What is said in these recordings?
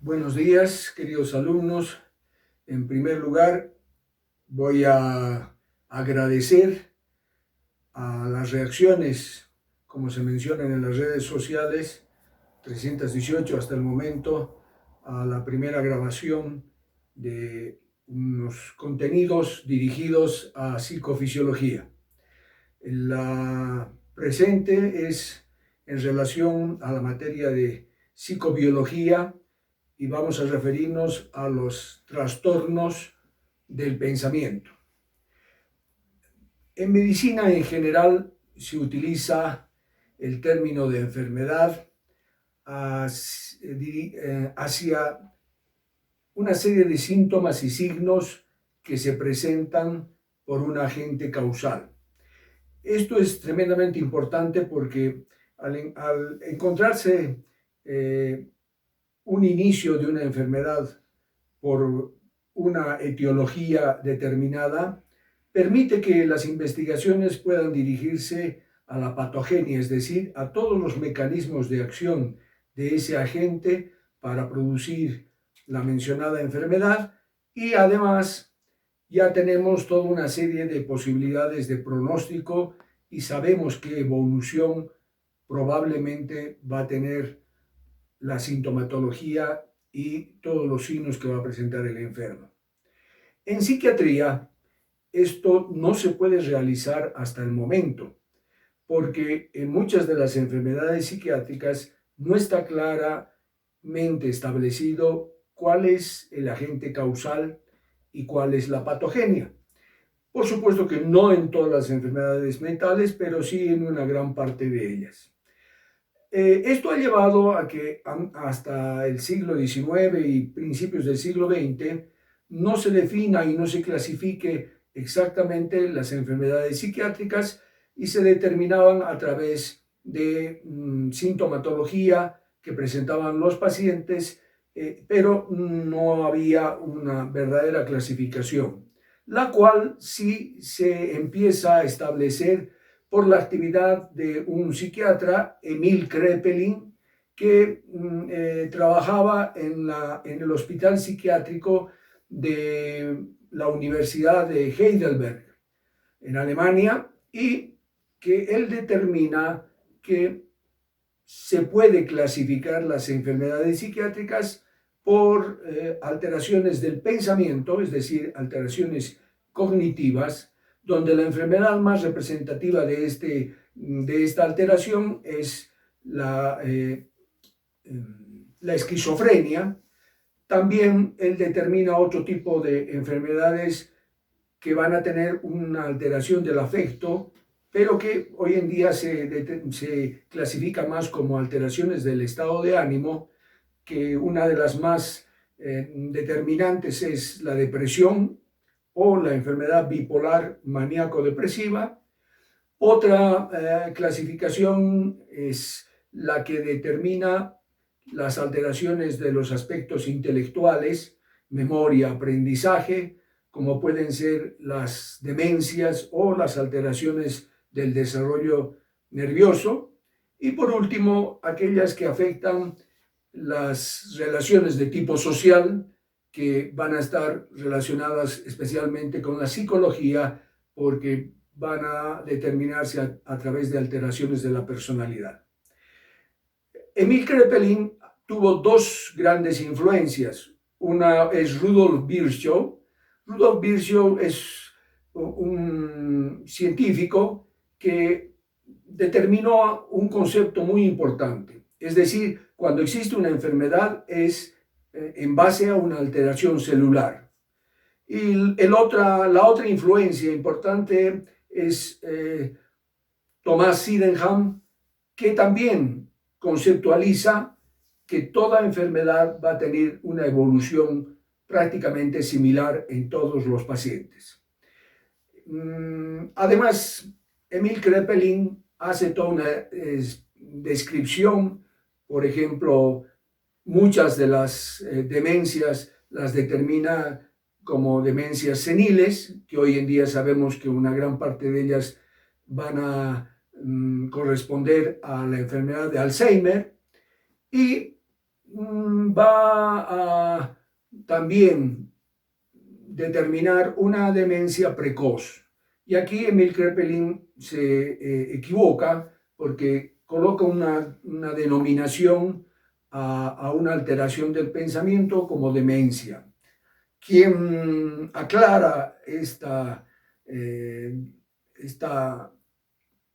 Buenos días, queridos alumnos. En primer lugar, voy a agradecer a las reacciones, como se mencionan en las redes sociales, 318 hasta el momento, a la primera grabación de unos contenidos dirigidos a psicofisiología. La presente es en relación a la materia de psicobiología y vamos a referirnos a los trastornos del pensamiento. En medicina en general se utiliza el término de enfermedad hacia una serie de síntomas y signos que se presentan por un agente causal. Esto es tremendamente importante porque al encontrarse un inicio de una enfermedad por una etiología determinada, permite que las investigaciones puedan dirigirse a la patogenia, es decir, a todos los mecanismos de acción de ese agente para producir la mencionada enfermedad, y además ya tenemos toda una serie de posibilidades de pronóstico y sabemos qué evolución probablemente va a tener la sintomatología y todos los signos que va a presentar el enfermo. En psiquiatría, esto no se puede realizar hasta el momento, porque en muchas de las enfermedades psiquiátricas no está claramente establecido cuál es el agente causal y cuál es la patogenia. Por supuesto que no en todas las enfermedades mentales, pero sí en una gran parte de ellas. Esto ha llevado a que hasta el siglo XIX y principios del siglo XX no se defina y no se clasifique exactamente las enfermedades psiquiátricas y se determinaban a través de sintomatología que presentaban los pacientes, pero no había una verdadera clasificación, la cual sí se empieza a establecer por la actividad de un psiquiatra, Emil Kraepelin, que trabajaba en el hospital psiquiátrico de la Universidad de Heidelberg, en Alemania, y que él determina que se puede clasificar las enfermedades psiquiátricas por alteraciones del pensamiento, es decir, alteraciones cognitivas, donde la enfermedad más representativa de esta alteración es la esquizofrenia. También él determina otro tipo de enfermedades que van a tener una alteración del afecto, pero que hoy en día se clasifica más como alteraciones del estado de ánimo, que una de las más determinantes es la depresión o la enfermedad bipolar maníaco-depresiva. Otra clasificación es la que determina las alteraciones de los aspectos intelectuales, memoria, aprendizaje, como pueden ser las demencias o las alteraciones del desarrollo nervioso. Y por último, aquellas que afectan las relaciones de tipo social, que van a estar relacionadas especialmente con la psicología, porque van a determinarse a través de alteraciones de la personalidad. Emil Kraepelin tuvo dos grandes influencias. Una es Rudolf Virchow. Rudolf Virchow es un científico que determinó un concepto muy importante. Es decir, cuando existe una enfermedad es en base a una alteración celular. Y la otra influencia importante es Thomas Sydenham, que también conceptualiza que toda enfermedad va a tener una evolución prácticamente similar en todos los pacientes. Además, Emil Kraepelin hace toda una descripción, por ejemplo, muchas de las demencias las determina como demencias seniles, que hoy en día sabemos que una gran parte de ellas van a corresponder a la enfermedad de Alzheimer, y va a también determinar una demencia precoz. Y aquí Emil Kraepelin se equivoca porque coloca una denominación a una alteración del pensamiento como demencia. Quien aclara eh,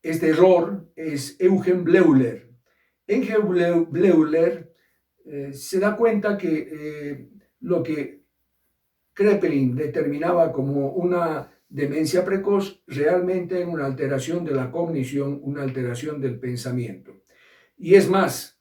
este error es Eugen Bleuler. Eugen Bleuler se da cuenta que lo que Kraepelin determinaba como una demencia precoz realmente es una alteración de la cognición, una alteración del pensamiento. Y es más,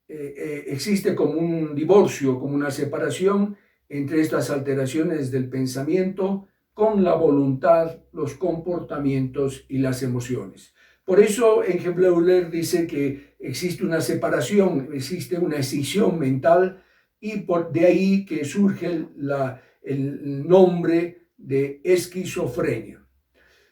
existe como un divorcio, como una separación entre estas alteraciones del pensamiento con la voluntad, los comportamientos y las emociones. Por eso Eugen Bleuler dice que existe una separación, existe una escisión mental y de ahí que surge el nombre de esquizofrenia.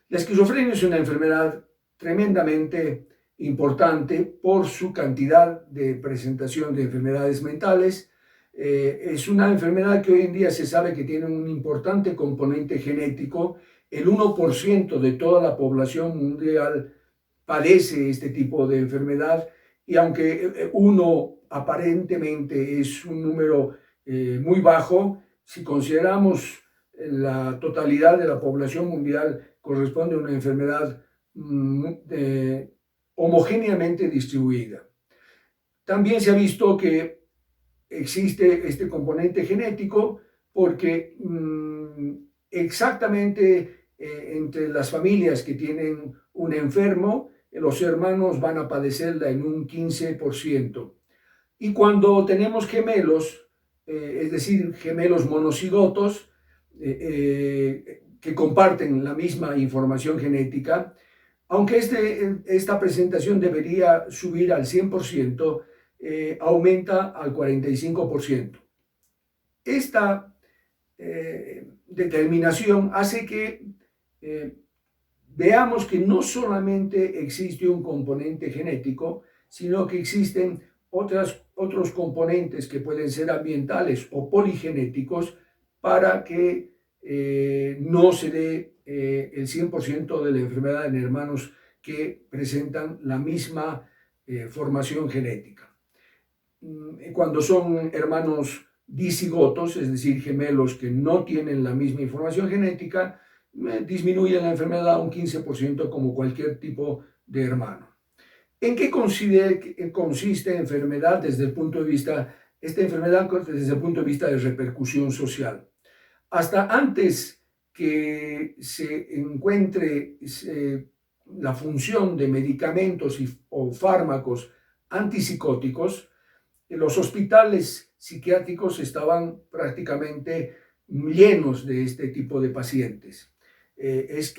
La esquizofrenia es una enfermedad tremendamente importante por su cantidad de presentación de enfermedades mentales. Es una enfermedad que hoy en día se sabe que tiene un importante componente genético. El 1% de toda la población mundial padece este tipo de enfermedad y aunque uno aparentemente es un número muy bajo, si consideramos la totalidad de la población mundial, corresponde a una enfermedad homogéneamente distribuida. También se ha visto que existe este componente genético porque exactamente entre las familias que tienen un enfermo, los hermanos van a padecerla en un 15%. Y cuando tenemos gemelos, es decir, gemelos monocigotos, que comparten la misma información genética, aunque esta presentación debería subir al 100%, aumenta al 45%. Esta determinación hace que veamos que no solamente existe un componente genético, sino que existen otros componentes que pueden ser ambientales o poligenéticos para que no se dé el 100% de la enfermedad en hermanos que presentan la misma formación genética. Cuando son hermanos dicigotos, es decir, gemelos que no tienen la misma información genética, disminuye la enfermedad a un 15% como cualquier tipo de hermano. ¿En qué consiste enfermedad desde el punto de vista, esta enfermedad desde el punto de vista de repercusión social? Hasta antes que se encuentre la función de medicamentos o fármacos antipsicóticos, los hospitales psiquiátricos estaban prácticamente llenos de este tipo de pacientes. Es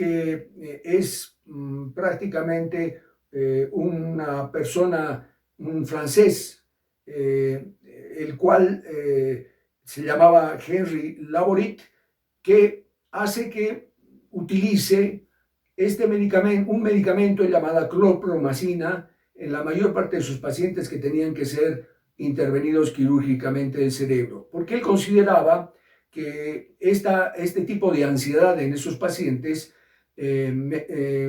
prácticamente una persona, un francés, el cual se llamaba Henry Laborit, que hace que utilice un medicamento llamado clorpromazina en la mayor parte de sus pacientes que tenían que ser intervenidos quirúrgicamente del cerebro, porque él consideraba que este tipo de ansiedad en esos pacientes,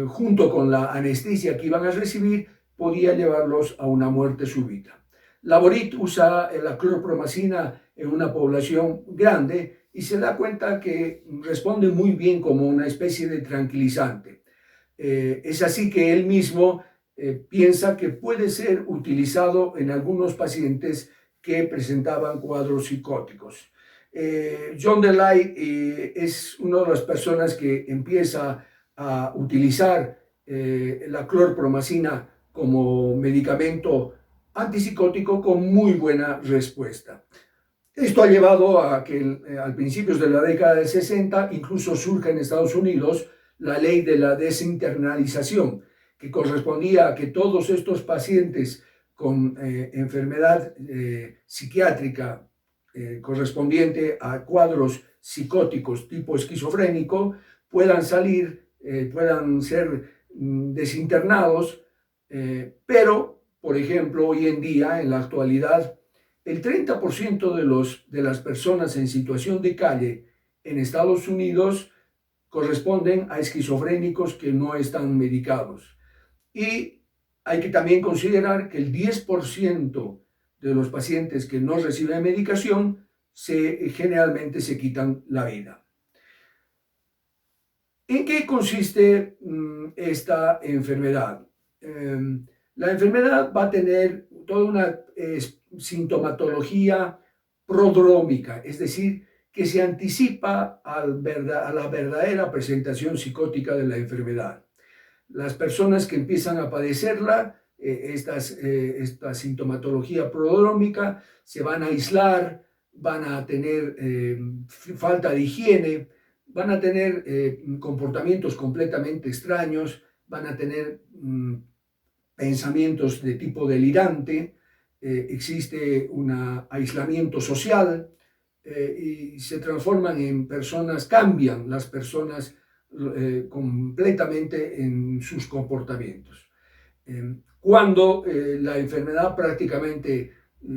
junto con la anestesia que iban a recibir, podía llevarlos a una muerte súbita. Laborit usa la clorpromazina en una población grande y se da cuenta que responde muy bien como una especie de tranquilizante. Es así que él mismo piensa que puede ser utilizado en algunos pacientes que presentaban cuadros psicóticos. John Delay es una de las personas que empieza a utilizar la clorpromazina como medicamento antipsicótico con muy buena respuesta. Esto ha llevado a que a principios de la década del 60 incluso surja en Estados Unidos la ley de la desinternalización, que correspondía a que todos estos pacientes con enfermedad psiquiátrica correspondiente a cuadros psicóticos tipo esquizofrénico puedan puedan ser desinternados, pero, por ejemplo, hoy en día, en la actualidad, El 30% de las personas en situación de calle en Estados Unidos corresponden a esquizofrénicos que no están medicados. Y hay que también considerar que el 10% de los pacientes que no reciben medicación generalmente se quitan la vida. ¿En qué consiste esta enfermedad? La enfermedad va a tener toda una sintomatología prodrómica, es decir, que se anticipa a la verdadera presentación psicótica de la enfermedad. Las personas que empiezan a padecerla, esta sintomatología prodrómica, se van a aislar, van a tener falta de higiene, van a tener comportamientos completamente extraños, van a tener pensamientos de tipo delirante, existe un aislamiento social y se transforman en personas, cambian las personas completamente en sus comportamientos. Cuando la enfermedad prácticamente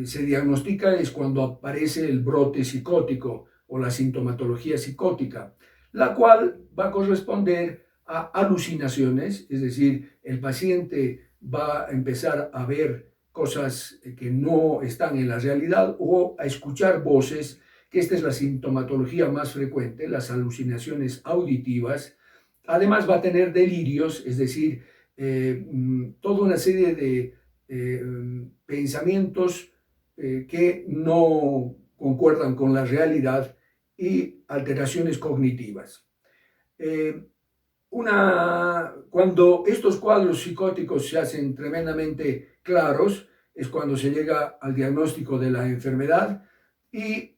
se diagnostica es cuando aparece el brote psicótico o la sintomatología psicótica, la cual va a corresponder a alucinaciones, es decir, el paciente va a empezar a ver cosas que no están en la realidad o a escuchar voces, que esta es la sintomatología más frecuente, las alucinaciones auditivas. Además va a tener delirios, es decir, toda una serie de pensamientos que no concuerdan con la realidad y alteraciones cognitivas. Cuando estos cuadros psicóticos se hacen tremendamente claros, es cuando se llega al diagnóstico de la enfermedad y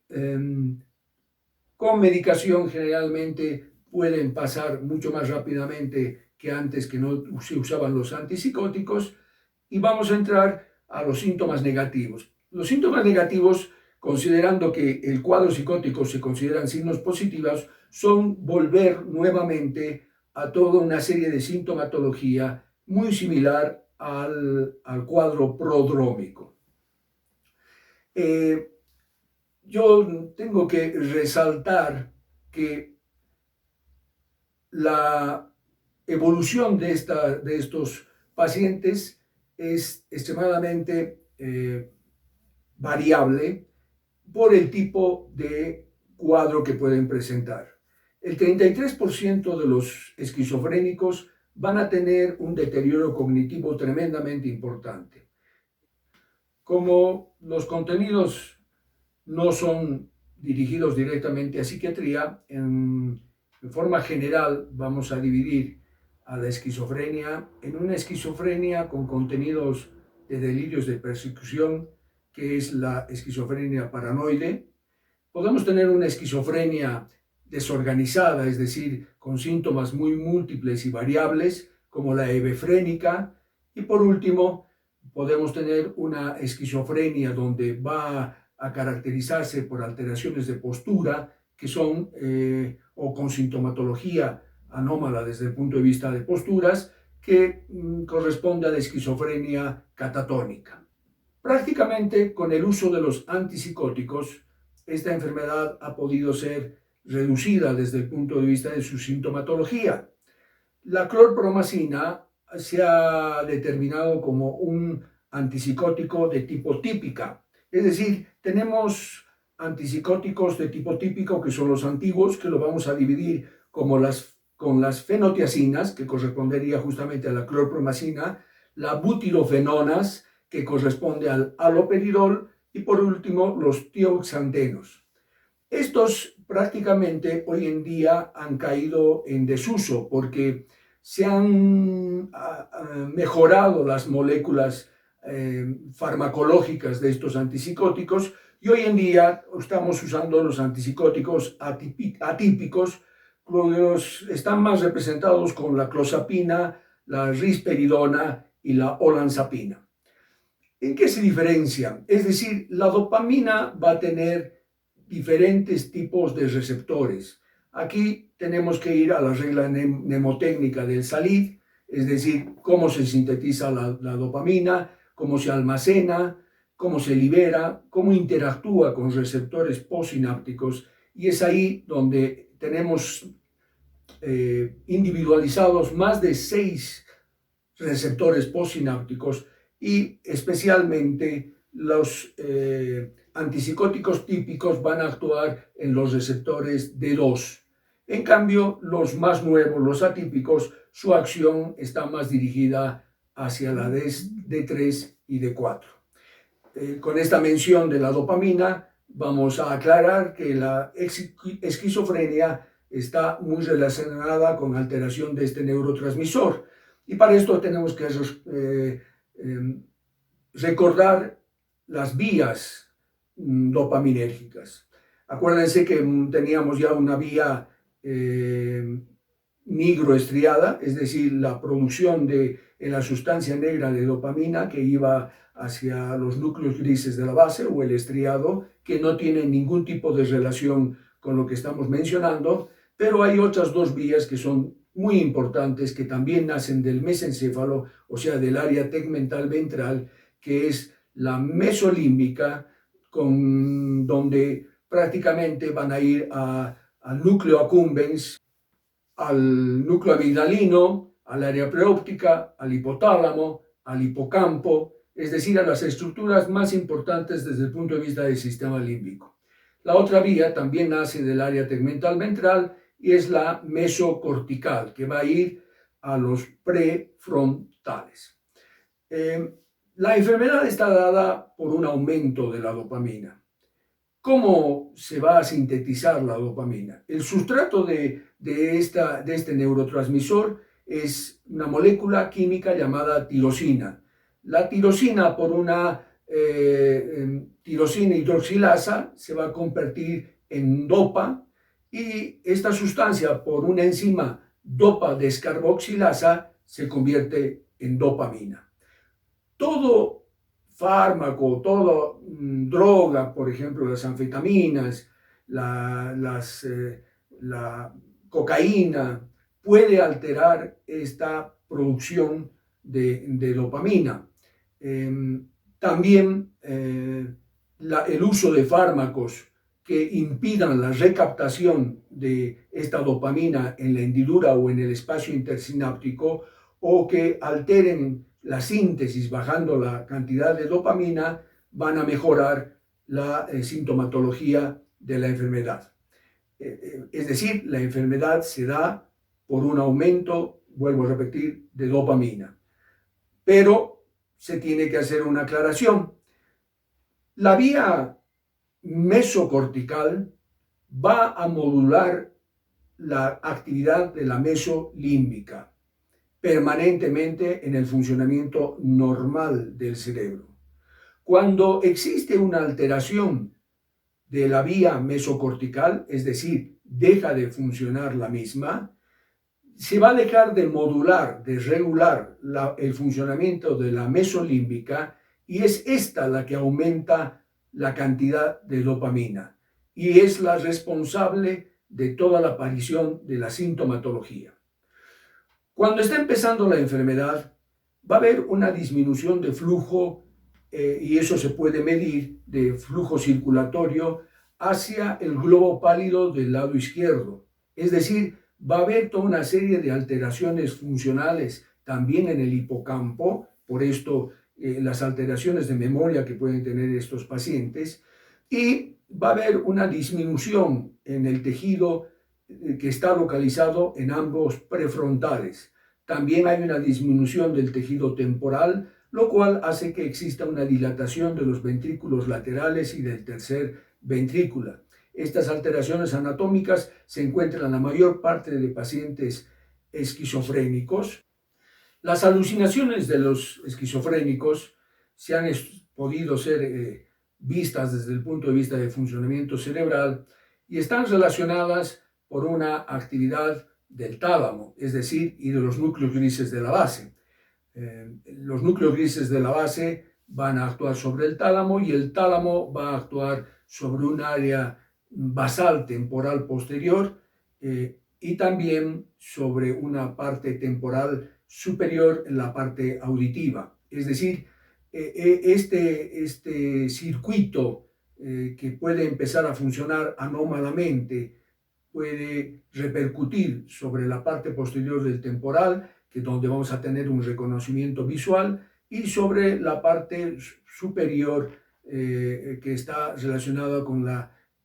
con medicación generalmente pueden pasar mucho más rápidamente que antes, que no se usaban los antipsicóticos, y vamos a entrar a los síntomas negativos. Los síntomas negativos, considerando que el cuadro psicótico se consideran signos positivos, son volver nuevamente a toda una serie de sintomatología muy similar al cuadro prodrómico. Yo tengo que resaltar que la evolución de estos pacientes es extremadamente variable por el tipo de cuadro que pueden presentar. El 33% de los esquizofrénicos van a tener un deterioro cognitivo tremendamente importante. Como los contenidos no son dirigidos directamente a psiquiatría, en forma general vamos a dividir a la esquizofrenia en una esquizofrenia con contenidos de delirios de persecución, que es la esquizofrenia paranoide. Podemos tener una esquizofrenia desorganizada, es decir, con síntomas muy múltiples y variables, como la hebefrénica. Y por último, podemos tener una esquizofrenia donde va a caracterizarse por alteraciones de postura que son o con sintomatología anómala desde el punto de vista de posturas, que corresponde a la esquizofrenia catatónica. Prácticamente con el uso de los antipsicóticos, esta enfermedad ha podido ser reducida desde el punto de vista de su sintomatología. La clorpromazina se ha determinado como un antipsicótico de tipo típica, es decir, tenemos antipsicóticos de tipo típico que son los antiguos, que lo vamos a dividir con las fenotiacinas, que correspondería justamente a la clorpromazina, la butirofenonas, que corresponde al haloperidol, y por último los tioxantenos. Estos prácticamente hoy en día han caído en desuso porque se han mejorado las moléculas farmacológicas de estos antipsicóticos, y hoy en día estamos usando los antipsicóticos atípicos, los están más representados con la clozapina, la risperidona y la olanzapina. ¿En qué se diferencia? Es decir, la dopamina va a tener diferentes tipos de receptores. Aquí tenemos que ir a la regla mnemotécnica del Salid, es decir, cómo se sintetiza la dopamina, cómo se almacena, cómo se libera, cómo interactúa con receptores postsinápticos, y es ahí donde tenemos individualizados más de 6 receptores postsinápticos y especialmente los antipsicóticos típicos van a actuar en los receptores D2. En cambio, los más nuevos, los atípicos, su acción está más dirigida hacia la D3 y D4. Con esta mención de la dopamina, vamos a aclarar que la esquizofrenia está muy relacionada con alteración de este neurotransmisor. Y para esto tenemos que recordar las vías dopaminérgicas. Acuérdense que teníamos ya una vía nigroestriada, es decir, la producción de la sustancia negra de dopamina que iba hacia los núcleos grises de la base, o el estriado, que no tiene ningún tipo de relación con lo que estamos mencionando, pero hay otras dos vías que son muy importantes, que también nacen del mesencéfalo, o sea, del área tegmental ventral, que es la mesolímbica, donde prácticamente van a ir al núcleo accumbens, al núcleo amigdalino, al área preóptica, al hipotálamo, al hipocampo, es decir, a las estructuras más importantes desde el punto de vista del sistema límbico. La otra vía también nace del área tegmental ventral y es la mesocortical, que va a ir a los prefrontales. La enfermedad está dada por un aumento de la dopamina. ¿Cómo se va a sintetizar la dopamina? El sustrato de este neurotransmisor es una molécula química llamada tirosina. La tirosina, por una tirosina hidroxilasa, se va a convertir en dopa, y esta sustancia, por una enzima dopa descarboxilasa, se convierte en dopamina. Todo fármaco, toda droga, por ejemplo, las anfetaminas, la cocaína, puede alterar esta producción de dopamina. También el uso de fármacos que impidan la recaptación de esta dopamina en la hendidura o en el espacio intersináptico, o que alteren la síntesis bajando la cantidad de dopamina, van a mejorar la sintomatología de la enfermedad. Es decir, la enfermedad se da por un aumento, vuelvo a repetir, de dopamina. Pero se tiene que hacer una aclaración. La vía mesocortical va a modular la actividad de la mesolímbica permanentemente en el funcionamiento normal del cerebro. Cuando existe una alteración de la vía mesocortical, es decir, deja de funcionar la misma, se va a dejar de modular, de regular el funcionamiento de la mesolímbica, y es esta la que aumenta la cantidad de dopamina y es la responsable de toda la aparición de la sintomatología. Cuando está empezando la enfermedad, va a haber una disminución de flujo, y eso se puede medir, de flujo circulatorio hacia el globo pálido del lado izquierdo. Es decir, va a haber toda una serie de alteraciones funcionales también en el hipocampo, por esto las alteraciones de memoria que pueden tener estos pacientes, y va a haber una disminución en el tejido que está localizado en ambos prefrontales. También hay una disminución del tejido temporal, lo cual hace que exista una dilatación de los ventrículos laterales y del tercer ventrículo. Estas alteraciones anatómicas se encuentran en la mayor parte de pacientes esquizofrénicos. Las alucinaciones de los esquizofrénicos se han podido ser vistas desde el punto de vista de funcionamiento cerebral y están relacionadas por una actividad del tálamo, es decir, y de los núcleos grises de la base. Los núcleos grises de la base van a actuar sobre el tálamo y el tálamo va a actuar sobre un área basal temporal posterior y también sobre una parte temporal superior en la parte auditiva. Es decir, este circuito que puede empezar a funcionar anómalamente puede repercutir sobre la parte posterior del temporal, que es donde vamos a tener un reconocimiento visual, y sobre la parte superior que está relacionada con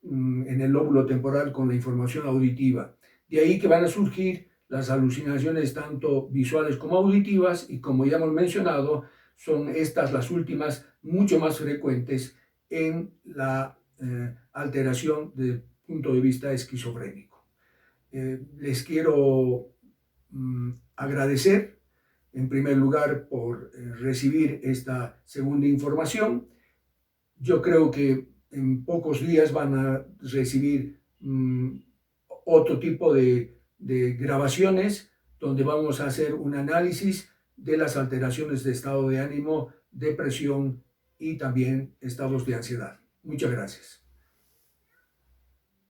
en el lóbulo temporal con la información auditiva. De ahí que van a surgir las alucinaciones tanto visuales como auditivas, y como ya hemos mencionado, son estas las últimas mucho más frecuentes en la alteración del punto de vista esquizofrénico. Les quiero agradecer en primer lugar por recibir esta segunda información. Yo creo que en pocos días van a recibir otro tipo de grabaciones donde vamos a hacer un análisis de las alteraciones de estado de ánimo, depresión y también estados de ansiedad. Muchas gracias.